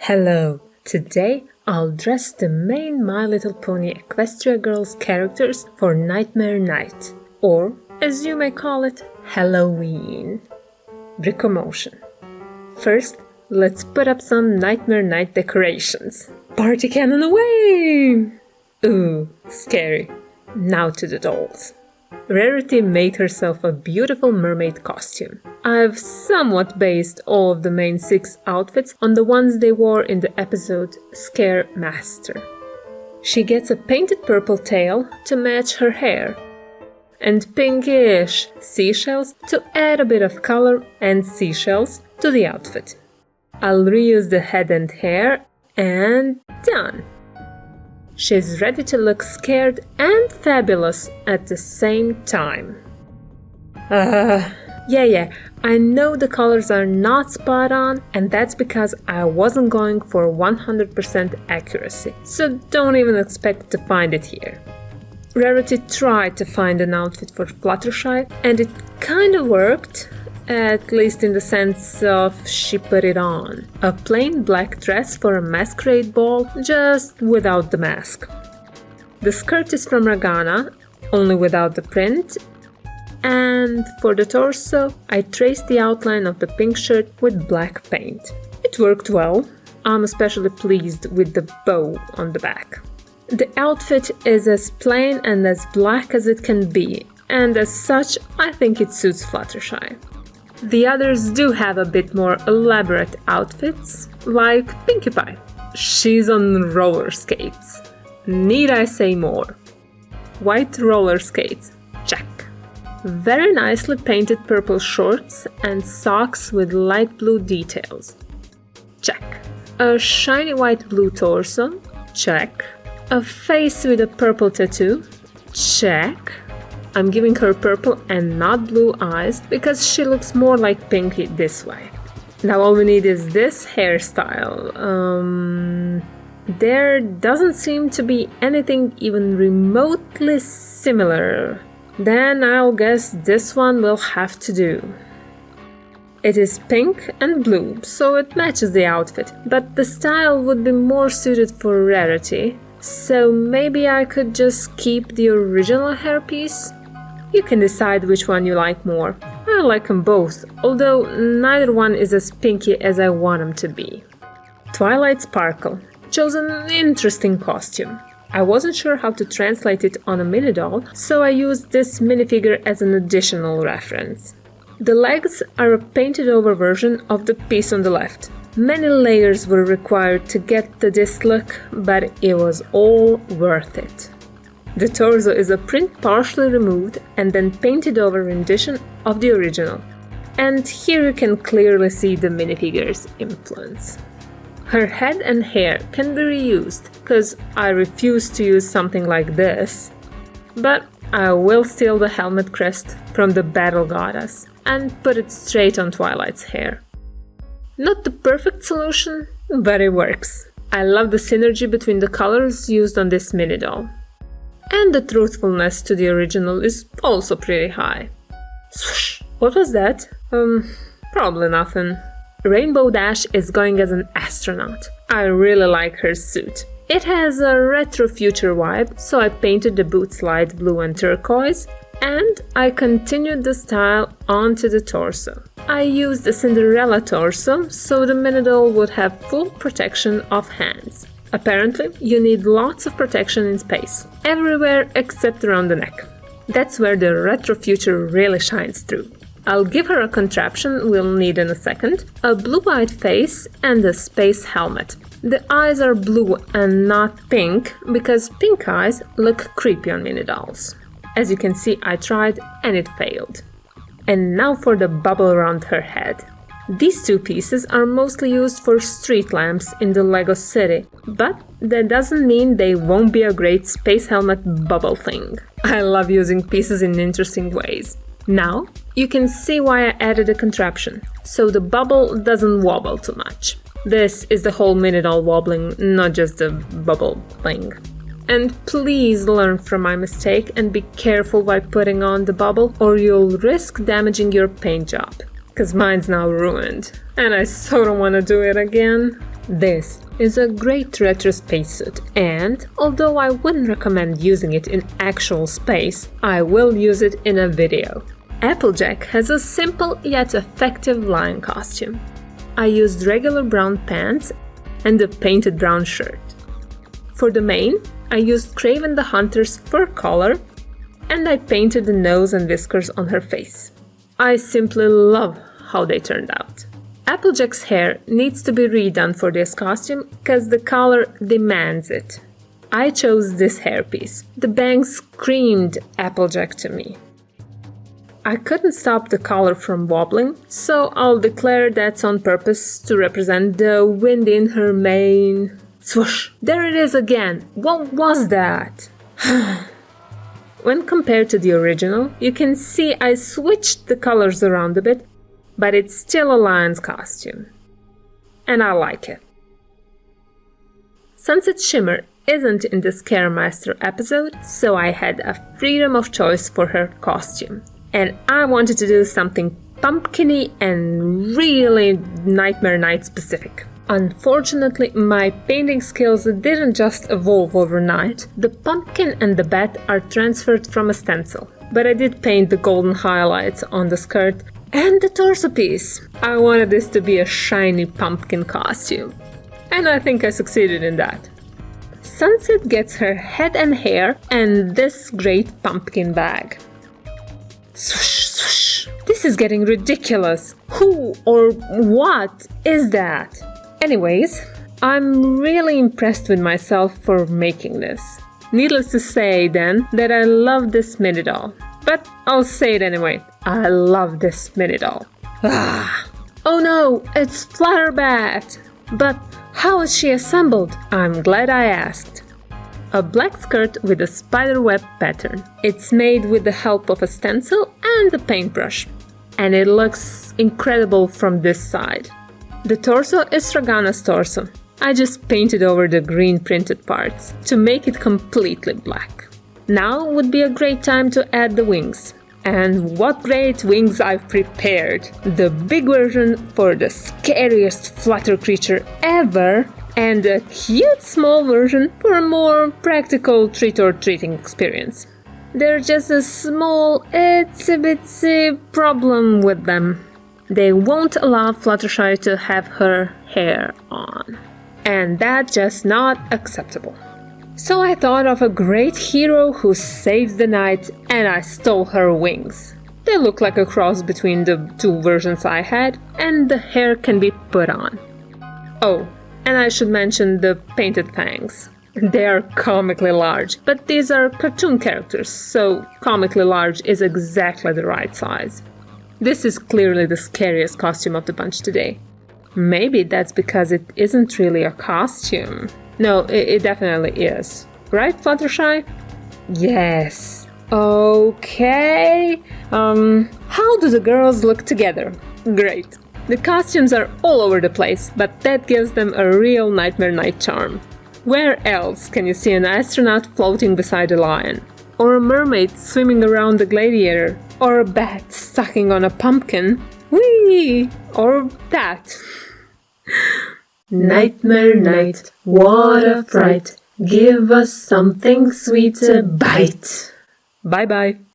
Hello! Today I'll dress the main My Little Pony Equestria Girls characters for Nightmare Night, or as you may call it, Halloween. BrickoMotion. First, let's put up some Nightmare Night decorations. Party cannon away! Ooh, scary. Now to the dolls. Rarity made herself a beautiful mermaid costume. I've somewhat based all of the main 6 outfits on the ones they wore in the episode Scare Master. She gets a painted purple tail to match her hair, and pinkish seashells to add a bit of color and seashells to the outfit. I'll reuse the head and hair, and done! She's ready to look scared and fabulous at the same time. Yeah, I know the colors are not spot on, and that's because I wasn't going for 100% accuracy, so don't even expect to find it here. Rarity tried to find an outfit for Fluttershy, and it kinda worked, at least in the sense of she put it on. A plain black dress for a masquerade ball, just without the mask. The skirt is from Ragana, only without the print. And for the torso, I traced the outline of the pink shirt with black paint. It worked well. I'm especially pleased with the bow on the back. The outfit is as plain and as black as it can be, and as such, I think it suits Fluttershy. The others do have a bit more elaborate outfits, like Pinkie Pie. She's on roller skates. Need I say more? White roller skates, check. Very nicely painted purple shorts and socks with light blue details, check. A shiny white blue torso, check. A face with a purple tattoo, check. I'm giving her purple and not blue eyes because she looks more like Pinkie this way. Now all we need is this hairstyle. There doesn't seem to be anything even remotely similar. Then I'll guess this one will have to do. It is pink and blue, so it matches the outfit, but the style would be more suited for Rarity, so maybe I could just keep the original hairpiece? You can decide which one you like more. I like them both, although neither one is as pinky as I want them to be. Twilight Sparkle chose an interesting costume. I wasn't sure how to translate it on a mini-doll, so I used this minifigure as an additional reference. The legs are a painted over version of the piece on the left. Many layers were required to get to this look, but it was all worth it. The torso is a print partially removed and then painted over rendition of the original. And here you can clearly see the minifigure's influence. Her head and hair can be reused, cause I refuse to use something like this. But I will steal the helmet crest from the battle goddess and put it straight on Twilight's hair. Not the perfect solution, but it works. I love the synergy between the colors used on this mini doll. And the truthfulness to the original is also pretty high. Swoosh! What was that? Probably nothing. Rainbow Dash is going as an astronaut. I really like her suit. It has a retro future vibe, so I painted the boots light blue and turquoise, and I continued the style onto the torso. I used a Cinderella torso, so the mini doll would have full protection of hands. Apparently, you need lots of protection in space, everywhere except around the neck. That's where the retro future really shines through. I'll give her a contraption we'll need in a second, a blue-eyed face and a space helmet. The eyes are blue and not pink, because pink eyes look creepy on mini dolls. As you can see, I tried and it failed. And now for the bubble around her head. These 2 pieces are mostly used for street lamps in the LEGO city, but that doesn't mean they won't be a great space helmet bubble thing. I love using pieces in interesting ways. Now, you can see why I added a contraption, so the bubble doesn't wobble too much. This is the whole mini doll wobbling, not just the bubble thing. And please learn from my mistake and be careful while putting on the bubble, or you'll risk damaging your paint job. Cause mine's now ruined, and I so don't want to do it again. This is a great retro spacesuit, and although I wouldn't recommend using it in actual space, I will use it in a video. Applejack has a simple yet effective lion costume. I used regular brown pants and a painted brown shirt. For the mane, I used Craven the Hunter's fur collar, and I painted the nose and whiskers on her face. I simply love how they turned out. Applejack's hair needs to be redone for this costume because the color demands it. I chose this hairpiece. The bangs screamed Applejack to me. I couldn't stop the collar from wobbling, so I'll declare that's on purpose to represent the wind in her mane. Swoosh! There it is again! What was that? When compared to the original, you can see I switched the colors around a bit, but it's still a lion's costume. And I like it. Sunset Shimmer isn't in the Scaremaster episode, so I had a freedom of choice for her costume. And I wanted to do something pumpkin-y and really Nightmare Night specific. Unfortunately, my painting skills didn't just evolve overnight. The pumpkin and the bat are transferred from a stencil, but I did paint the golden highlights on the skirt and the torso piece. I wanted this to be a shiny pumpkin costume, and I think I succeeded in that. Sunset gets her head and hair and this great pumpkin bag. Swoosh, swoosh. This is getting ridiculous. Who or what is that? Anyways, I'm really impressed with myself for making this. Needless to say then that I love this mini doll. But I'll say it anyway. I love this mini doll. Oh no, it's Flutterbat! But how is she assembled? I'm glad I asked. A black skirt with a spiderweb pattern. It's made with the help of a stencil and a paintbrush. And it looks incredible from this side. The torso is Ragana's torso. I just painted over the green printed parts to make it completely black. Now would be a great time to add the wings. And what great wings I've prepared! The big version for the scariest flutter creature ever, and a cute small version for a more practical treat-or-treating experience. There's just a small itsy-bitsy problem with them. They won't allow Fluttershy to have her hair on. And that's just not acceptable. So I thought of a great hero who saves the night, and I stole her wings. They look like a cross between the two versions I had, and the hair can be put on. Oh, and I should mention the painted fangs. They are comically large, but these are cartoon characters, so comically large is exactly the right size. This is clearly the scariest costume of the bunch today. Maybe that's because it isn't really a costume. No, it definitely is. Right, Fluttershy? Yes. Okay. How do the girls look together? Great. The costumes are all over the place, but that gives them a real Nightmare Night charm. Where else can you see an astronaut floating beside a lion? Or a mermaid swimming around the gladiator? Or a bat sucking on a pumpkin? Whee! Or that. Nightmare Night, what a fright. Give us something sweet to bite. Bye bye.